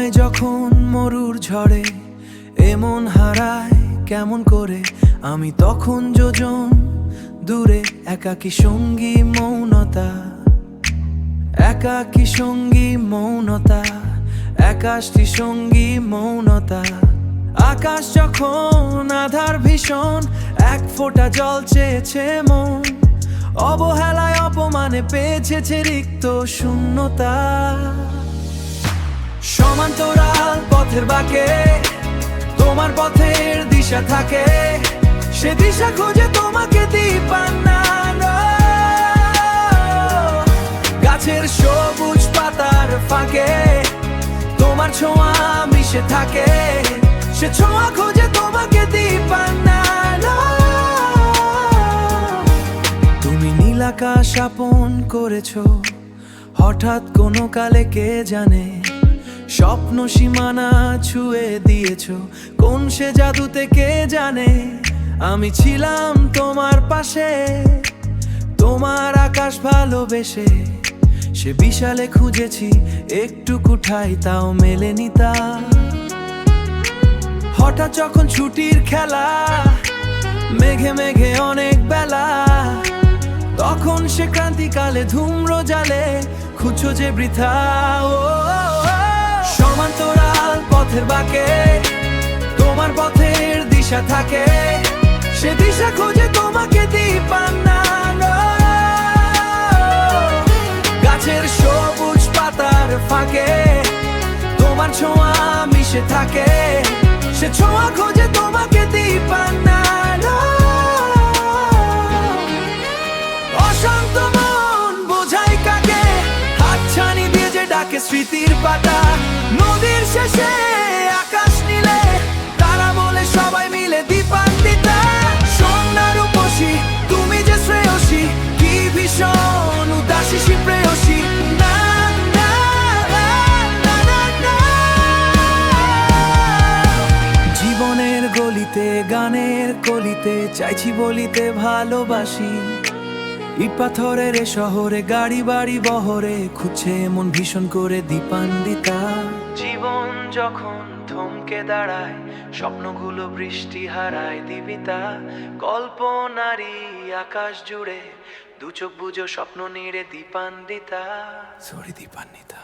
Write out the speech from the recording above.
আমায় যখন মরুর ঝড়ে এমন হারায় কেমন করে, আমি তখন যোজন দূরে একাকী সঙ্গী মৌনতা, একাকী সঙ্গী মৌনতা, একাশটি সঙ্গী মৌনতা। আকাশ যখন আধার ভীষণ, এক ফোঁটা জল চেয়েছে মন, অবহেলায় অপমানে পেয়েছে রিক্ত শূন্যতা। সমান্তরাল পথের বাঁকে তোমার পথের দিশা থাকে, সে দিশা খুঁজে তোমাকে দিপান্না। গাছের সবুজ পাতার ফাঁকে তোমার ছোঁয়া মিশে থাকে, সে ছোঁয়া খুঁজে তোমাকে দিপান্না। তুমি নীল আকাশ আপন করেছো হঠাৎ কোনো কালে, কে জানে স্বপ্ন সীমানা ছুঁয়ে দিয়েছো কোন সে জাদুতে, কে জানে। আমি ছিলাম তোমার পাশে, তোমার আকাশ ভালোবেসে, সে বিশালে খুঁজেছি একটু কুঠাই, তাও মেলেনি তা। হঠাৎ যখন ছুটির খেলা, মেঘে মেঘে অনেক বেলা, তখন সে ক্রান্তিকালে ধূম্র জালে খুঁজছো যে বৃথা। সমান্তরাল পথের বাঁকে তোমার পথের দিশা থাকে, সে দিশা খুঁজে তোমাকে দিপান্না। গাছের সবুজ পাতার ফাঁকে তোমার ছোঁয়া মিশে থাকে, সে ছোঁয়া খুঁজে তোমাকে দিপান্না। অশান্ত মন বোঝাই কাকে, হাতছানি দিয়ে যে ডাকে স্মৃতির পাতা। নদীর শেষে আকাশ নীলে তারা বলে সবাই মিলে দীপান্বিতা। সন্ধ্যার উপসী তুমি যে শ্রেয়সী, কি ভীষণ উদাসী প্রেয়সী। না না না না না, জীবনের গলিতে গানের কলিতে চাইছি বলিতে ভালোবাসি। ইট পাথরের এ শহরে গাড়ি বাড়ি বহরে খুঁজছে মন ভীষণ করে দীপান্বিতা। জীবন যখন থমকে দাঁড়ায়, স্বপ্নগুলো বৃষ্টি হারায় দিবিতা। কল্পনারই আকাশ জুড়ে দু চোখ বুঝো স্বপ্ন নিড়ে দীপান্বিতা। সরি দীপান্বিতা।